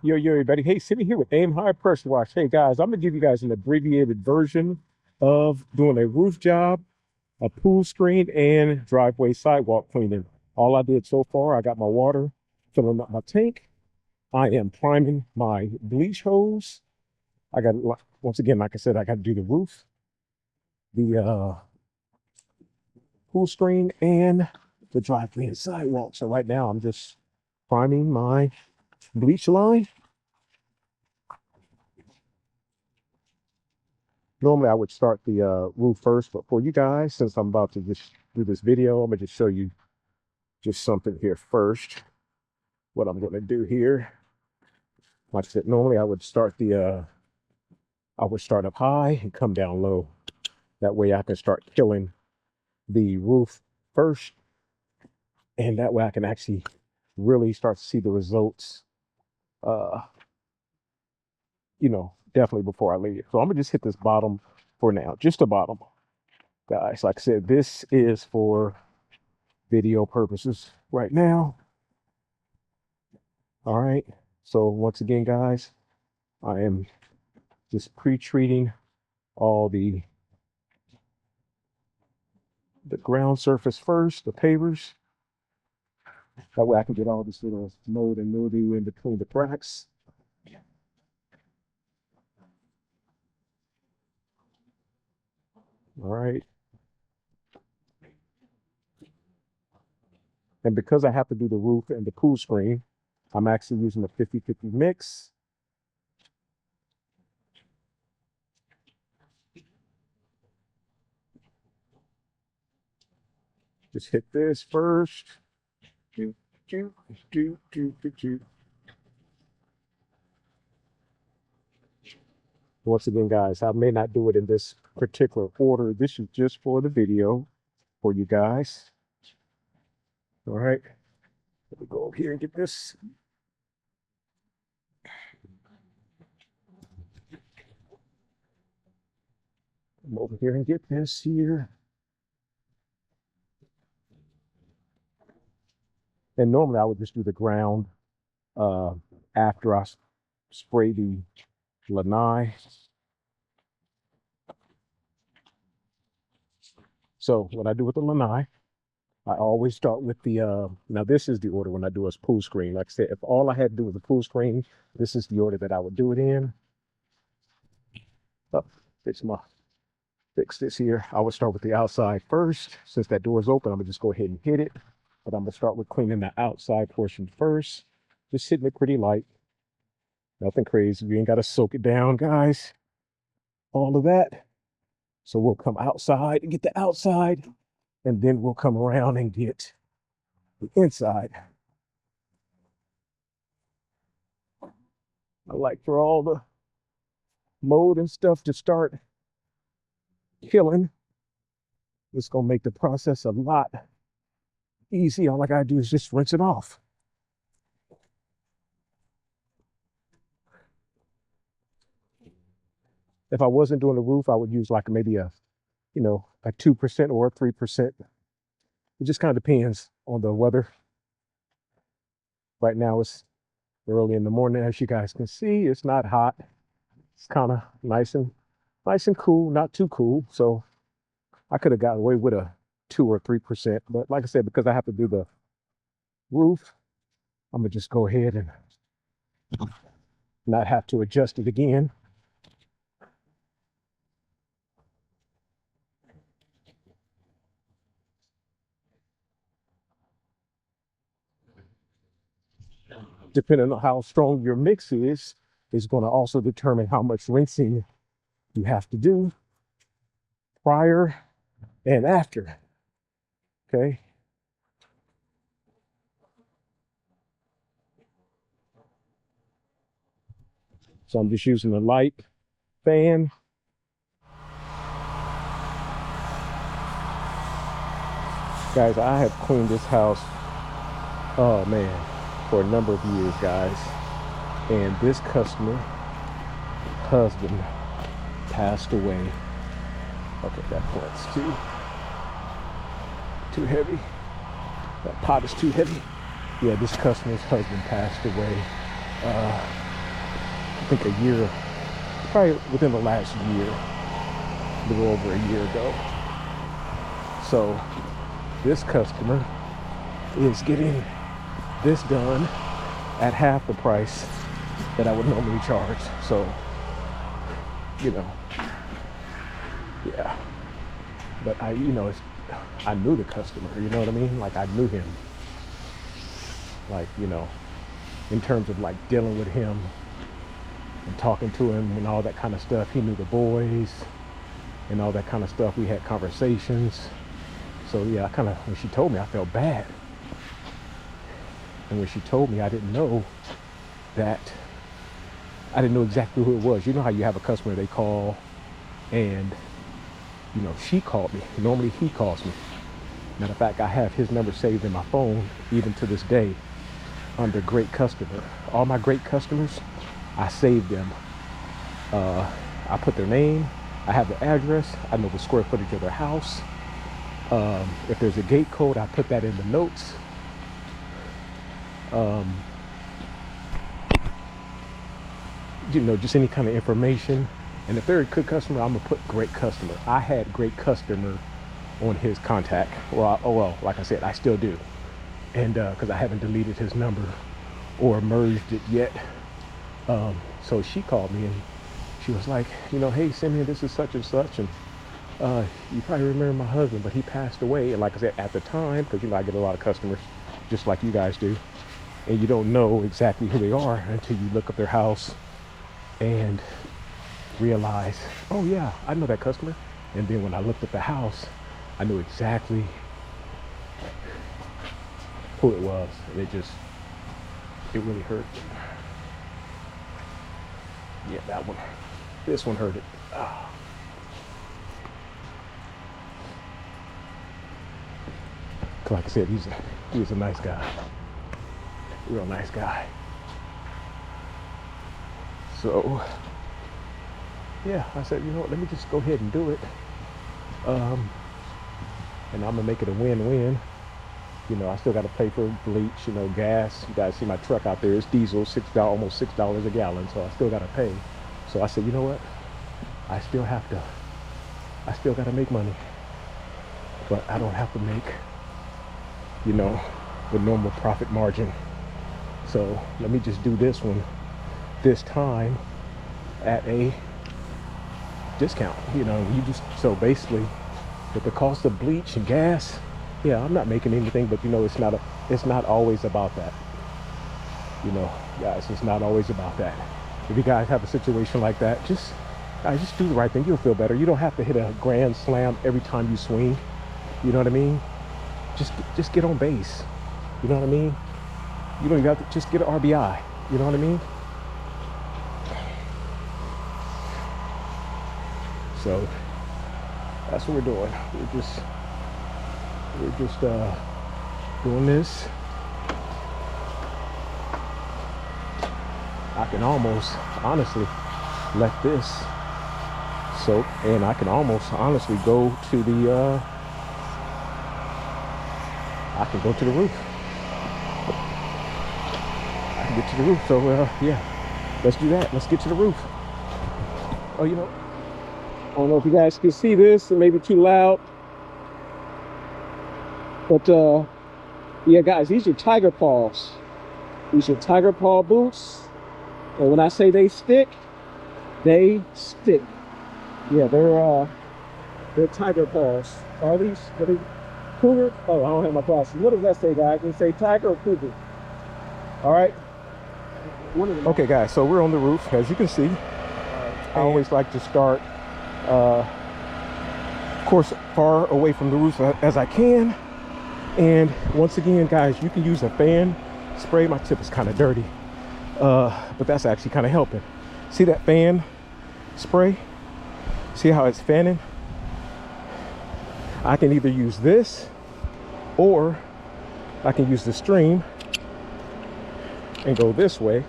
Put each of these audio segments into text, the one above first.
Yo, everybody. Hey, sitting here with Aim High Pressure Wash. Hey, guys, I'm going to give you guys an abbreviated version of doing a roof job, a pool screen, and driveway sidewalk cleaning. All I did so far, I got my water, filling up my tank. I am priming my bleach hose. I got, once again, like I said, I got to do the roof, the pool screen, and the driveway and sidewalk. So right now, I'm just priming my bleach line. Normally, I would start the roof first, but for you guys, since I'm about to just do this video, I'm gonna just show you just something here first. What I'm gonna do here, like I said, normally I would start up high and come down low. That way, I can start killing the roof first, and that way I can actually really start to see the results. Uh, definitely before I leave. So I'm gonna just hit this bottom for now, just the bottom, guys. Like I said, this is for video purposes right now. All right. So once again, guys, I am just pre-treating all the ground surface first, the pavers. That way I can get all this little mold and mildew in between the cracks. All right. And because I have to do the roof and the pool screen, I'm actually using a 50-50 mix. Just hit this first. Do, do, do, do, do, do. Once again, guys, I may not do it in this particular order. This is just for the video for you guys. All right. Let me go over here and get this. Come over here and get this here. And normally I would just do the ground after I spray the lanai. So what I do with the lanai, I always start with the, now this is the order when I do a pool screen. Like I said, if all I had to do was a pool screen, this is the order that I would do it in. Oh, fix this here. I would start with the outside first. Since that door is open, I'm gonna just go ahead and hit it. But I'm gonna start with cleaning the outside portion first. Just hitting it pretty light. Nothing crazy. You ain't gotta soak it down, guys. All of that. So we'll come outside and get the outside, and then we'll come around and get the inside. I like for all the mold and stuff to start killing. It's gonna make the process a lot easy. All I gotta do is just rinse it off. If I wasn't doing the roof, I would use like maybe a 2% or a 3%. It just kind of depends on the weather. Right now it's early in the morning, as you guys can see. It's not hot. It's kind of nice and cool, not too cool. So I could have gotten away with a 2 or 3%, but like I said, because I have to do the roof, I'm gonna just go ahead and not have to adjust it again. Depending on how strong your mix is going to also determine how much rinsing you have to do prior and after. Okay. So I'm just using a light fan. Guys, I have cleaned this house, oh man, for a number of years, guys. And this customer, husband, passed away. Okay, that plant's too heavy. That pot is too heavy. Yeah, this customer's husband passed away I think a year, probably within the last year, a little over a year ago. So this customer is getting this done at half the price that I would normally charge. So, you know, yeah. But I knew the customer, you know what I mean? Like, I knew him. Like, in terms of like dealing with him and talking to him and all that kind of stuff. He knew the boys and all that kind of stuff. We had conversations. So yeah, when she told me, I felt bad. And when she told me, I didn't know exactly who it was. You know how you have a customer, they call and, she called me. Normally he calls me. Matter of fact, I have his number saved in my phone, even to this day, under great customer. All my great customers, I saved them. I put their name, I have the address, I know the square footage of their house. If there's a gate code, I put that in the notes. Just any kind of information. And if they're a good customer, I'm gonna put great customer. I had great customer on his contact. Well, like I said, I still do. And because I haven't deleted his number or merged it yet. So she called me and she was like, hey, Simeon, this is such and such. And you probably remember my husband, but he passed away. And like I said, at the time, because I get a lot of customers, just like you guys do. And you don't know exactly who they are until you look up their house and realize, oh yeah, I know that customer. And then when I looked at the house, I knew exactly who it was. And it really hurt. Yeah, that one. This one hurt it. Oh. Like I said, he was a nice guy. Real nice guy. So yeah, I said, what, let me just go ahead and do it. And I'm gonna make it a win-win. I still got to pay for bleach, gas. You guys see my truck out there. It's diesel, almost $6 a gallon. So I still got to pay. So I said, you know what? I still got to make money. But I don't have to make, the normal profit margin. So let me just do this one this time at a discount. So basically, with the cost of bleach and gas, yeah, I'm not making anything, but it's not always about that. Guys, it's not always about that. If you guys have a situation like that, just do the right thing. You'll feel better. You don't have to hit a grand slam every time you swing. You know what I mean? Just get on base. You know what I mean? You don't even have to just get an RBI. You know what I mean? So that's what we're doing. We're just doing this. I can almost honestly let this soak, and I can almost honestly go to the I can go to the roof. I can get to the roof. So yeah, let's do that. Let's get to the roof. Oh, I don't know if you guys can see this. It may be too loud. But yeah, guys, these are tiger paws. These are tiger paw boots. And when I say they stick, they stick. Yeah, they're tiger paws. Are these cougar? Oh, I don't have my glasses. What does that say, guys? Can you say tiger or cougar? All right. Okay, guys, so we're on the roof. As you can see, I always like to start, of course, far away from the roof as I can. And once again, guys, you can use a fan spray. My tip is kind of dirty, but that's actually kind of helping. See that fan spray? See how it's fanning? I can either use this or I can use the stream and go this way.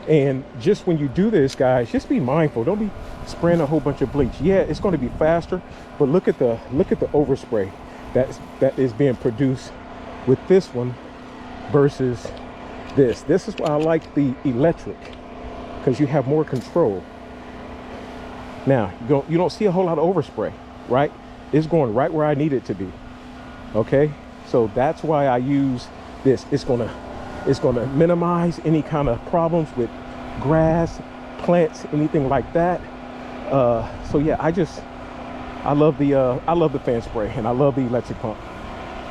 And just when you do this, guys, just be mindful. Don't be spraying a whole bunch of bleach. Yeah, it's going to be faster, but look at the overspray that is being produced with this one versus This is why I like the electric, because you have more control. Now, you don't see a whole lot of overspray, right? It's going right where I need it to be. Okay, so that's why I use this. It's gonna minimize any kind of problems with grass, plants, anything like that. So yeah, I love the fan spray, and I love the electric pump.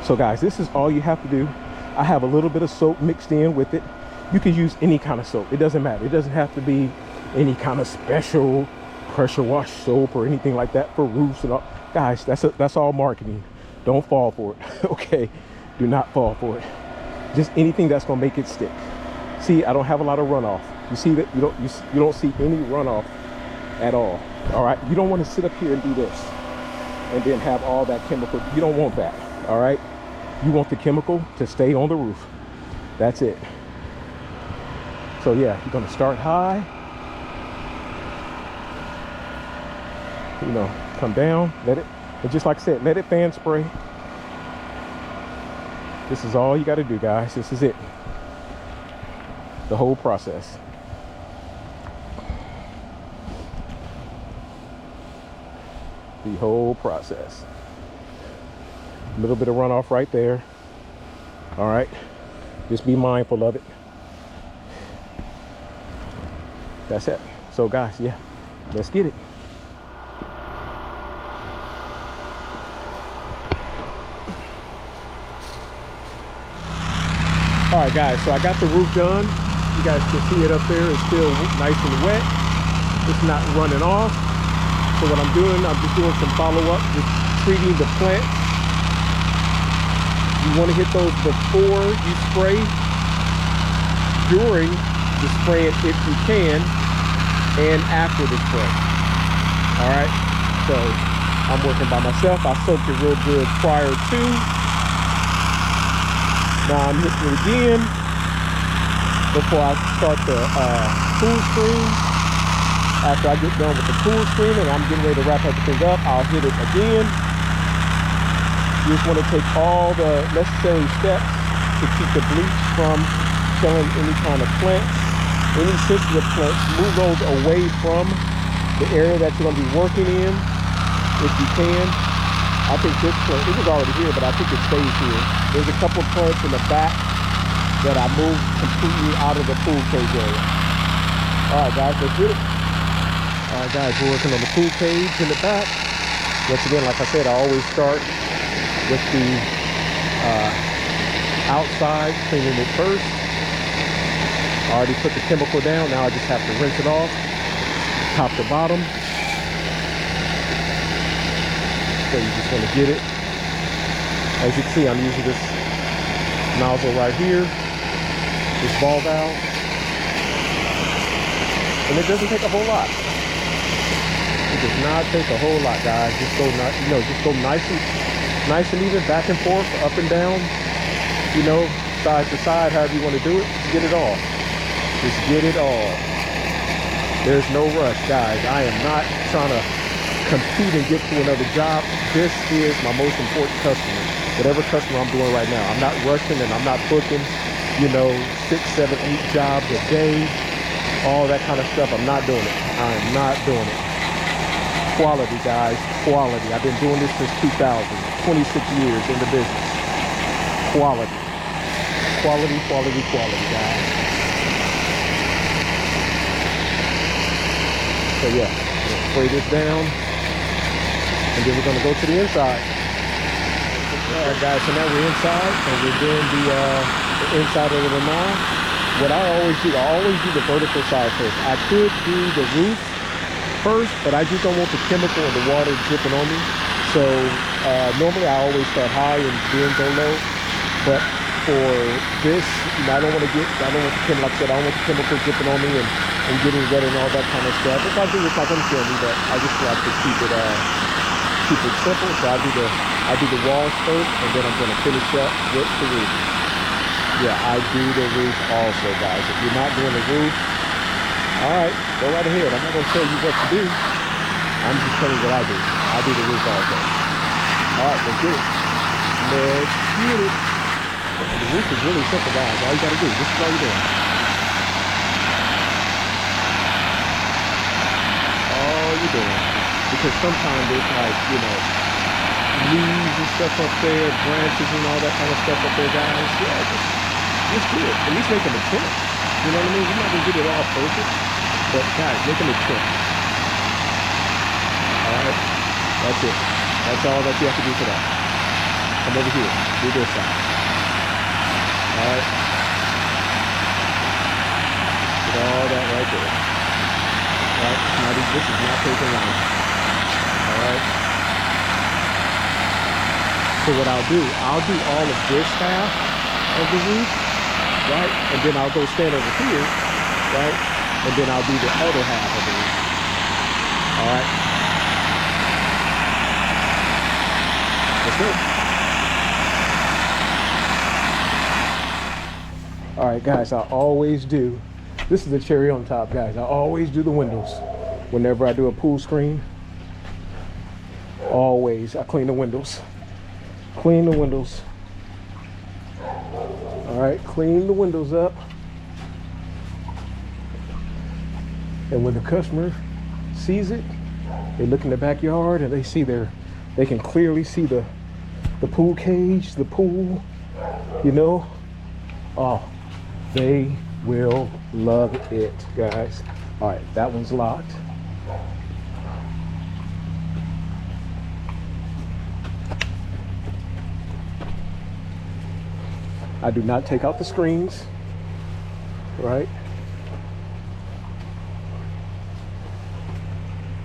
So guys, this is all you have to do. I have a little bit of soap mixed in with it. You can use any kind of soap. It doesn't matter. It doesn't have to be any kind of special pressure wash soap or anything like that for roofs and all. Guys, that's all marketing. Don't fall for it. Okay, do not fall for it. Just anything that's gonna make it stick. See, I don't have a lot of runoff. You see that? You don't see any runoff at all. All right, you don't want to sit up here and do this and then have all that chemical. You don't want that. All right, you want the chemical to stay on the roof. That's it. So yeah, you're gonna start high, you know, come down, let it, and just like I said, let it fan spray. This is all you got to do, guys. This is it, the whole process. The whole process. A little bit of runoff right there. All right, just be mindful of it. That's it. So guys, yeah, let's get it. All right guys, so I got the roof done. You guys can see it up there. It's still nice and wet. It's not running off. So what I'm doing, I'm just doing some follow-up, just treating the plants. You want to hit those before you spray, during the spraying if you can, and after the spray. All right, so I'm working by myself. I soaked it real good prior to. Now I'm hitting it again before I start the cool stream. After I get done with the cool stream and I'm getting ready to wrap everything up, I'll hit it again. You just want to take all the necessary steps to keep the bleach from killing any kind of plants, any sensitive plants. Move those away from the area that you're going to be working in if you can. I think this plant, it was already here, but I think it stays here. There's a couple of plants in the back that I moved completely out of the pool cage area. All right, guys, let's get it. All right, guys, we're working on the pool cage in the back. Once again, like I said, I always start with the outside, cleaning it first. I already put the chemical down. Now I just have to rinse it off, top to bottom. So you just want to get it. As you can see, I'm using this nozzle right here, this ball valve, and it doesn't take a whole lot. It does not take a whole lot, guys. Just go, just go nice and even, back and forth, up and down, you know, side to side, however you want to do it. Just get it all. Just get it all. There's no rush, guys. I am not trying to compete and get to another job. This is my most important customer. Whatever customer I'm doing right now, I'm not rushing and I'm not booking, you know, 6, 7, 8 jobs a day, all that kind of stuff. I'm not doing it. I am not doing it. Quality, guys, quality. I've been doing this since 2000, 26 years in the business. Quality, quality, quality, quality, guys. So yeah, spray this down. And then we're going to go to the inside. All right, guys, so now we're inside, and we're doing the inside of the lanai. What I always do the vertical side first. I could do the roof first, but I just don't want the chemical and the water dripping on me. So normally I always start high and then go low. But for this, you know, I don't want the chemical, like I said, I don't want the chemical dripping on me and getting wet and all that kind of stuff. If I do, it's not going to kill me, but I just like to keep it simple. So I do the walls first, and then I'm going to finish up with the roof. Yeah, I do the roof also, guys. If you're not doing the roof, all right, go right ahead. I'm not going to tell you what to do. I'm just telling you what I do. I do the roof also. All right, let's get it. Let's get it. The roof is really simple, guys. All you gotta do, this is all you're doing. All you're doing. Because sometimes there's like, you know, leaves and stuff up there, branches and all that kind of stuff up there, guys. Yeah, just do it. At least make them attempt. You know what I mean? You're not gonna get it all perfect, but guys, make them attempt. All right, that's it. That's all that you have to do for that. Come over here, do this side. All right, get all that right there. All right, now this is not taking long. All right. So what I'll do all of this half of the roof, right? And then I'll go stand over here, right? And then I'll do the other half of the roof. All right. Let's go. All right, guys, I always do. This is the cherry on top, guys. I always do the windows whenever I do a pool screen. Always, I clean the windows. Clean the windows. All right, clean the windows up. And when the customer sees it, they look in the backyard and they see they can clearly see the pool cage, the pool, you know. Oh, they will love it, guys. All right, that one's locked. I do not take out the screens, right?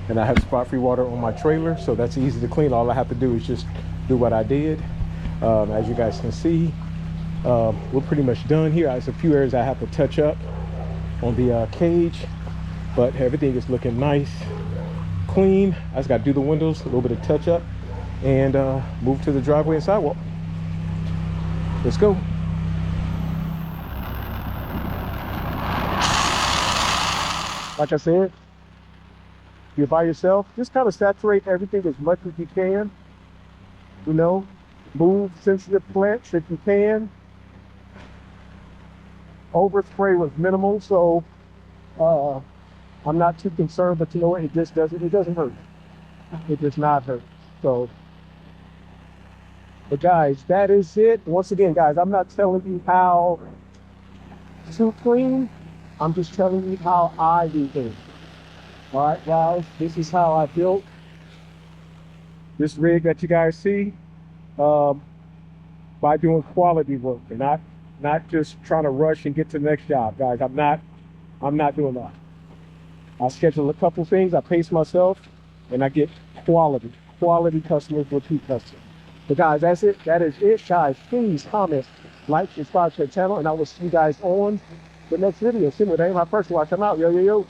And I have spot-free water on my trailer, so that's easy to clean. All I have to do is just do what I did. As you guys can see, we're pretty much done here. There's a few areas I have to touch up on the cage, but everything is looking nice, clean. I just got to do the windows, a little bit of touch up, and move to the driveway and sidewalk. Let's go. Like I said, if you're by yourself, just kind of saturate everything as much as you can. You know, move sensitive plants if you can. Overspray was minimal, so I'm not too concerned, but you know what, it doesn't hurt. It does not hurt. So, but guys, that is it. Once again, guys, I'm not telling you how to clean. I'm just telling you how I do things. All right, guys, this is how I built this rig that you guys see, by doing quality work and not just trying to rush and get to the next job, guys. I'm not doing that. I schedule a couple things, I pace myself, and I get quality customers, repeat customers. But guys, that's it. That is it, guys. Please comment, like, subscribe to the channel, and I will see you guys on the next video. See me, that ain't my first watch. I'm out. Yo, yo, yo.